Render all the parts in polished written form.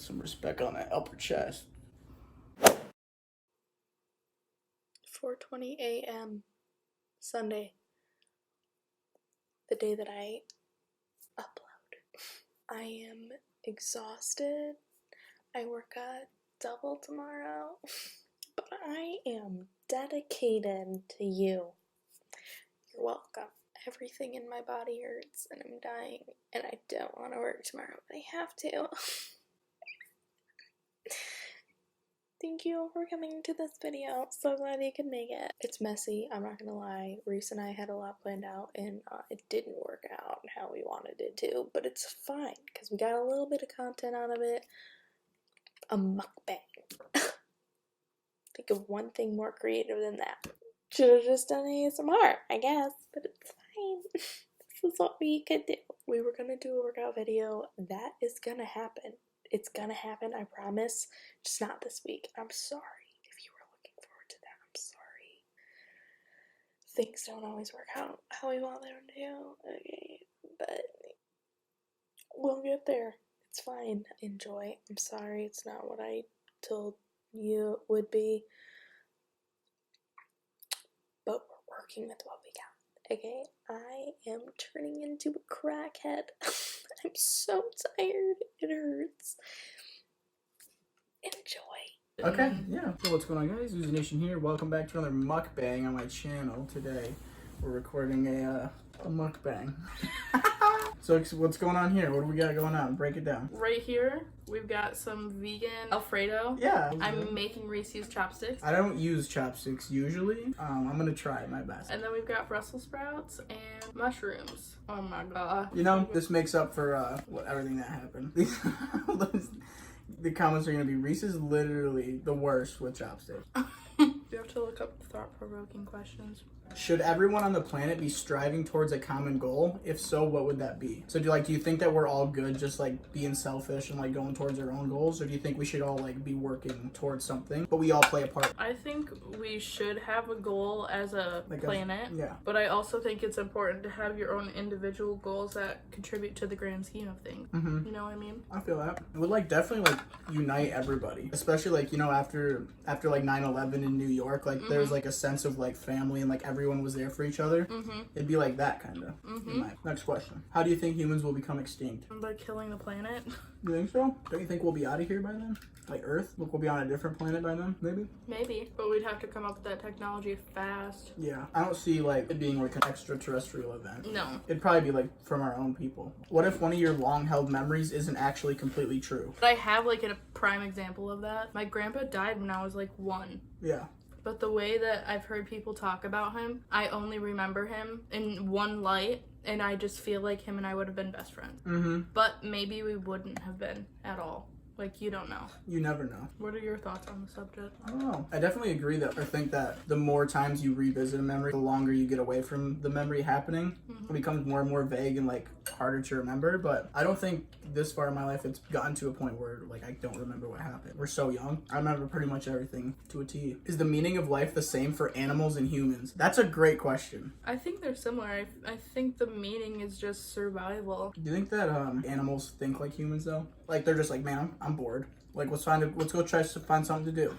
some respect on that upper chest. 4:20 a.m. Sunday. The day that I upload. I am exhausted. I work a double tomorrow. But I am dedicated to you. You're welcome. Everything in my body hurts and I'm dying and I don't want to work tomorrow, but I have to. Thank you for coming to this video. So glad you could make it. It's messy, I'm not gonna lie. Reese and I had a lot planned out and it didn't work out how we wanted it to, but it's fine because we got a little bit of content out of it. A mukbang. Think of one thing more creative than that. Should have just done ASMR, I guess, but it's fine. This is what we could do. We were gonna do a workout video. That is gonna happen. It's gonna happen, I promise. Just not this week. I'm sorry if you were looking forward to that. I'm sorry. Things don't always work out how we want them to. Okay, but we'll get there. It's fine. Enjoy. I'm sorry it's not what I told you it would be. But we're working with what we got. Okay? I am turning into a crackhead. I'm so tired. It hurts. Enjoy. Okay, yeah. So what's going on, guys? Uzi Nation here. Welcome back to another mukbang on my channel. Today we're recording a mukbang. So what's going on here? What do we got going on? Break it down. Right here, we've got some vegan Alfredo. Yeah. I'm making Reese use chopsticks. I don't use chopsticks usually. I'm gonna try my best. And then we've got Brussels sprouts and mushrooms. Oh my god. You know, this makes up for everything that happened. The comments are gonna be, Reese is literally the worst with chopsticks. You have to look up thought-provoking questions. Should everyone on the planet be striving towards a common goal? If so, what would that be? So do you think that we're all good just like being selfish and like going towards our own goals? Or do you think we should all like be working towards something, but we all play a part? I think we should have a goal as a planet. Yeah. But I also think it's important to have your own individual goals that contribute to the grand scheme of things. Mm-hmm. You know what I mean? I feel that. It would like definitely like unite everybody. Especially like, you know, after like 9/11 in New York, like there was like a sense of like family and like everyone was there for each other. It'd be like that kind of. Next question. How do you think humans will become extinct? By killing the planet. You think so? Don't you think we'll be out of here by then? Like Earth? Look, we'll be on a different planet by then, maybe? Maybe. But we'd have to come up with that technology fast. Yeah. I don't see like it being like an extraterrestrial event. No. It'd probably be like from our own people. What if one of your long held memories isn't actually completely true? But I have like a prime example of that. My grandpa died when I was like 1. Yeah. But the way that I've heard people talk about him, I only remember him in one light, and I just feel like him and I would have been best friends. But maybe we wouldn't have been at all. Like, you don't know. You never know. What are your thoughts on the subject? I don't know. I definitely agree that I think that the more times you revisit a memory, the longer you get away from the memory happening. It becomes more and more vague and like harder to remember. But I don't think this far in my life it's gotten to a point where like I don't remember what happened. We're so young. I remember pretty much everything to a T. Is the meaning of life the same for animals and humans? That's a great question. I think they're similar. I think the meaning is just survival. Do you think that animals think like humans though? Like they're just like, man, I'm bored. Like let's go try to find something to do.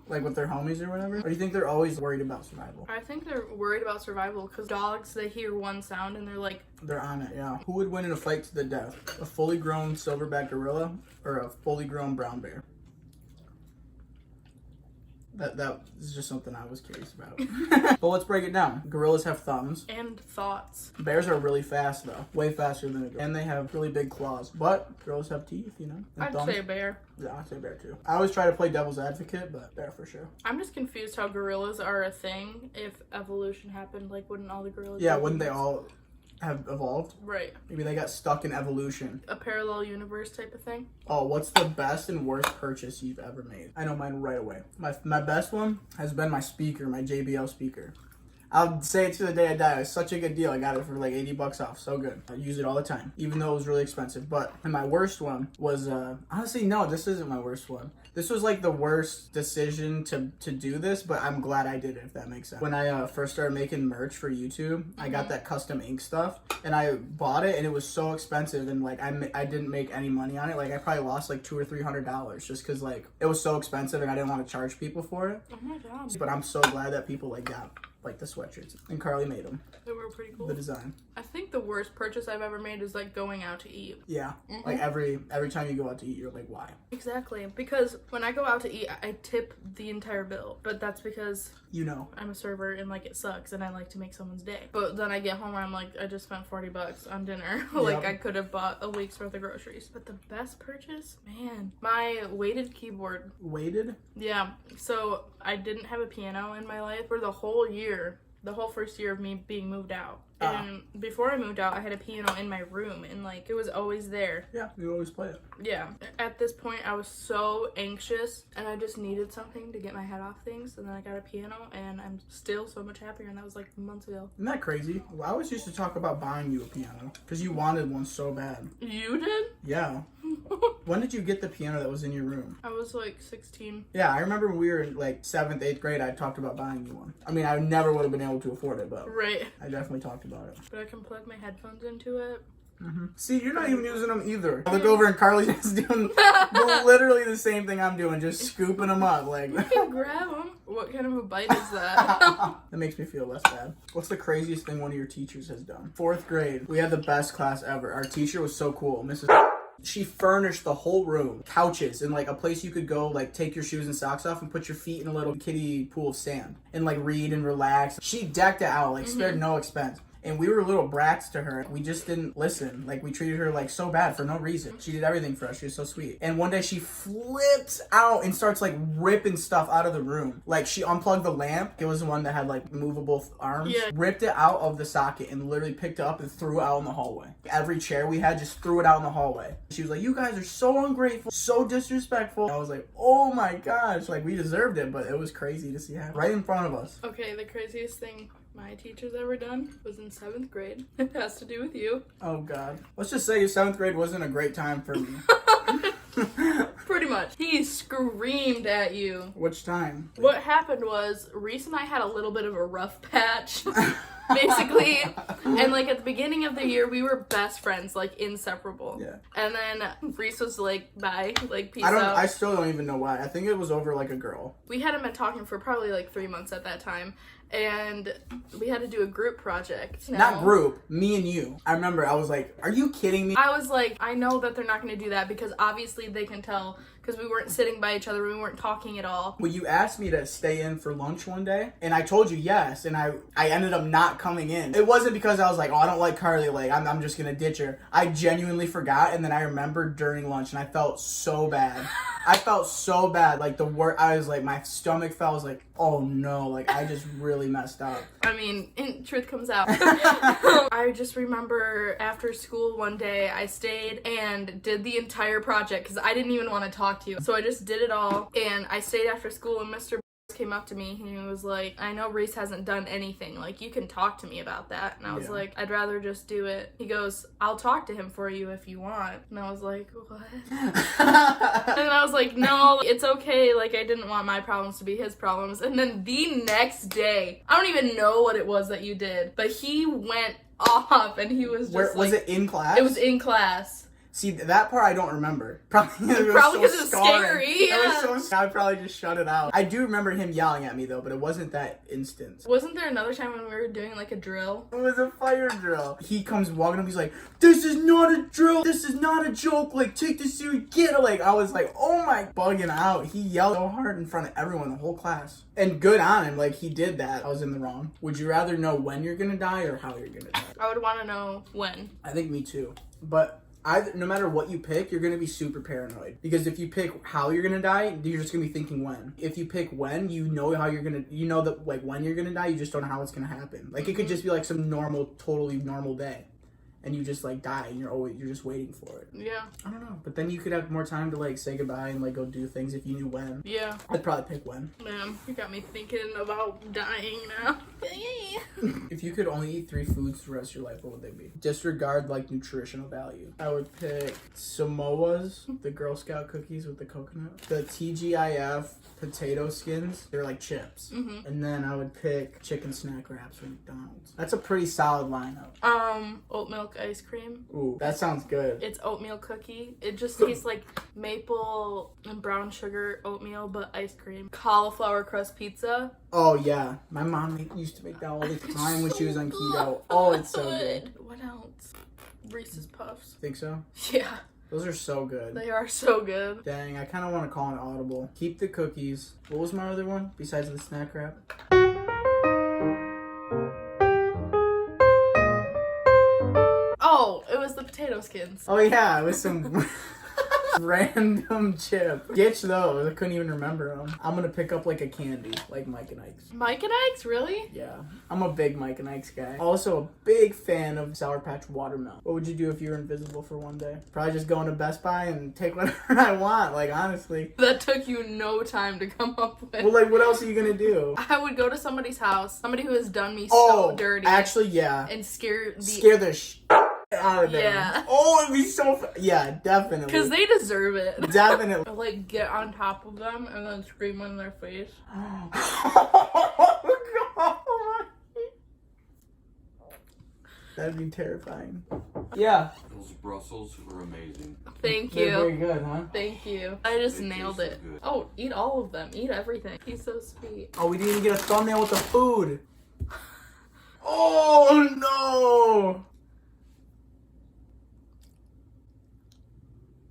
Like with their homies or whatever? Or do you think they're always worried about survival? I think they're worried about survival because dogs, they hear one sound and they're like... They're on it, yeah. Who would win in a fight to the death? A fully grown silverback gorilla or a fully grown brown bear? That is just something I was curious about. But let's break it down. Gorillas have thumbs. And thoughts. Bears are really fast though. Way faster than a gorilla. And they have really big claws. But gorillas have teeth, you know? I'd say a bear. Yeah, I'd say bear too. I always try to play devil's advocate, but bear for sure. I'm just confused how gorillas are a thing. If evolution happened, like wouldn't all the gorillas... Yeah, wouldn't they all have evolved? Right. Maybe they got stuck in evolution. A parallel universe type of thing. Oh, what's the best and worst purchase you've ever made? I know mine right away. My best one has been my speaker, my JBL speaker. I'll say it to the day I die. It was such a good deal. I got it for like $80 off. So good. I use it all the time, even though it was really expensive. But and my worst one was honestly, no, this isn't my worst one. This was like the worst decision to do this, but I'm glad I did it, if that makes sense. When I first started making merch for YouTube, I got that custom ink stuff, and I bought it, and it was so expensive, and like I didn't make any money on it. Like I probably lost like $200 or $300 just because like it was so expensive, and I didn't want to charge people for it. Oh my god! But I'm so glad that people like got like the sweatshirts, and Carly made them. They were pretty cool. The design. I think the worst purchase I've ever made is like going out to eat. Yeah, like every time you go out to eat, you're like, why? Exactly, because when I go out to eat, I tip the entire bill, but that's because I'm a server and like it sucks, and I like to make someone's day. But then I get home and I'm like, I just spent $40 on dinner. Like I could have bought a week's worth of groceries. But the best purchase, man, my weighted keyboard. Weighted? Yeah. So I didn't have a piano in my life for the whole year. The whole first year of me being moved out. And before I moved out, I had a piano in my room, and like it was always there. Yeah, you always play it. Yeah. At this point, I was so anxious, and I just needed something to get my head off things, and then I got a piano, and I'm still so much happier, and that was like months ago. Isn't that crazy? Well, I always used to talk about buying you a piano because you wanted one so bad. You did? Yeah. When did you get the piano that was in your room? I was like 16. Yeah, I remember when we were in like 7th, 8th grade, I talked about buying you one. I mean, I never would have been able to afford it, but right. I definitely talked about it. But I can plug my headphones into it. See, you're not even using them either. I look over and Carly's just doing literally the same thing I'm doing, just scooping them up. Like, you can grab them. What kind of a bite is that? That makes me feel less bad. What's the craziest thing one of your teachers has done? 4th grade, we had the best class ever. Our teacher was so cool, Mrs. She furnished the whole room, couches, and like a place you could go like take your shoes and socks off and put your feet in a little kiddie pool of sand and like read and relax. She decked it out, like spared no expense. And we were little brats to her. We just didn't listen. Like, we treated her, like, so bad for no reason. She did everything for us. She was so sweet. And one day, she flips out and starts, like, ripping stuff out of the room. Like, she unplugged the lamp. It was the one that had, like, movable arms. Yeah. Ripped it out of the socket and literally picked it up and threw it out in the hallway. Every chair we had, just threw it out in the hallway. She was like, you guys are so ungrateful, so disrespectful. I was like, oh, my gosh. Like, we deserved it, but it was crazy to see happen right in front of us. Okay, the craziest thing my teacher's ever done was in 7th grade. It has to do with you. Oh god. Let's just say 7th grade wasn't a great time for me. Pretty much. He screamed at you. Which time? What happened was, Reese and I had a little bit of a rough patch. Basically, and like at the beginning of the year, we were best friends, like inseparable. Yeah. And then Reese was like, bye, like peace out. I still don't even know why. I think it was over like a girl. We hadn't been talking for probably like 3 months at that time. And we had to do a group project. Not group, me and you. I remember I was like, are you kidding me? I was like, I know that they're not going to do that because obviously they can tell because we weren't sitting by each other, we weren't talking at all. Well, you asked me to stay in for lunch one day, and I told you yes, and I ended up not coming in. It wasn't because I was like, oh, I don't like Carly, like, I'm just gonna ditch her. I genuinely forgot, and then I remembered during lunch, and I felt so bad. I felt so bad, like, I was like, my stomach felt, I was like, oh no, like, I just really messed up. I mean, truth comes out. I just remember after school one day, I stayed and did the entire project, because I didn't even want to talk to you. So I just did it all, and I stayed after school, and Mr. came up to me and he was like, I know Reese hasn't done anything, like you can talk to me about that. And I was like, I'd rather just do it. He goes, I'll talk to him for you if you want. And I was like, what? And I was like, no, it's okay, like I didn't want my problems to be his problems. And then the next day, I don't even know what it was that you did, but he went off and he was just was it in class? It was in class. See, that part I don't remember. Probably because it was scary. Yeah. It was so I probably just shut it out. I do remember him yelling at me, though, but it wasn't that instance. Wasn't there another time when we were doing, like, a drill? It was a fire drill. He comes walking up, he's like, this is not a drill. This is not a joke. Like, take this serious. Get it. Like, I was like, oh my, bugging out. He yelled so hard in front of everyone, the whole class. And good on him. Like, he did that. I was in the wrong. Would you rather know when you're gonna die or how you're gonna die? I would want to know when. I think me too. But no matter what you pick, you're going to be super paranoid. Because if you pick how you're going to die, you're just going to be thinking when. If you pick when, you know how you're going to, you know that like when you're going to die, you just don't know how it's going to happen. Like it could just be like some normal, totally normal day. and you just like die and you're just waiting for it. Yeah. I don't know. But then you could have more time to like say goodbye and like go do things if you knew when. Yeah. I'd probably pick when. Man, you got me thinking about dying now. If you could only eat 3 foods for the rest of your life, what would they be? Disregard like nutritional value. I would pick Samoas, the Girl Scout cookies with the coconut. The TGIF potato skins, they're like chips. And then I would pick chicken snack wraps from McDonald's. That's a pretty solid lineup. Oat milk ice cream. Ooh, that sounds good. It's oatmeal cookie. It just tastes like maple and brown sugar oatmeal, but ice cream. Cauliflower crust pizza. Oh yeah, my mom used to make that all the time when she was on keto. Oh, it's so good. What else? Reese's Puffs. Think so? Yeah. Those are so good. They are so good. Dang, I kind of want to call an audible. Keep the cookies. What was my other one besides the snack wrap? Oh, it was the potato skins. Oh yeah, it was some random chip. Ditch those. I couldn't even remember them. I'm gonna pick up like a candy, like Mike and Ike's. Mike and Ike's, really? Yeah, I'm a big Mike and Ike's guy. Also a big fan of Sour Patch Watermelon. What would you do if you were invisible for one day? Probably just go into Best Buy and take whatever I want, like honestly. That took you no time to come up with. Well, like what else are you gonna do? I would go to somebody's house, somebody who has done me so dirty. Actually, yeah. And scare the out of there. Yeah. Oh, it'd be so yeah, definitely. Because they deserve it. Definitely. Or, like, get on top of them and then scream in their face. Oh, God. That'd be terrifying. Yeah. Those Brussels were amazing. Thank They're you. very good, huh? Thank you. I just They nailed taste it. so good. Oh, eat all of them. Eat everything. He's so sweet. Oh, we didn't even get a thumbnail with the food. Oh, no.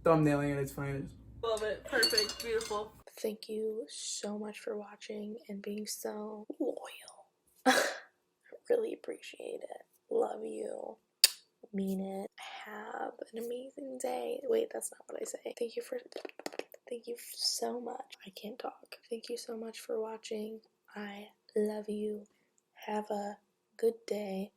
Thumbnailing at its finest. Love it. Perfect. Beautiful. Thank you so much for watching and being so loyal. I really appreciate it. Love you. Mean it. Have an amazing day. Wait, that's not what I say. Thank you so much. I can't talk. Thank you so much for watching. I love you. Have a good day.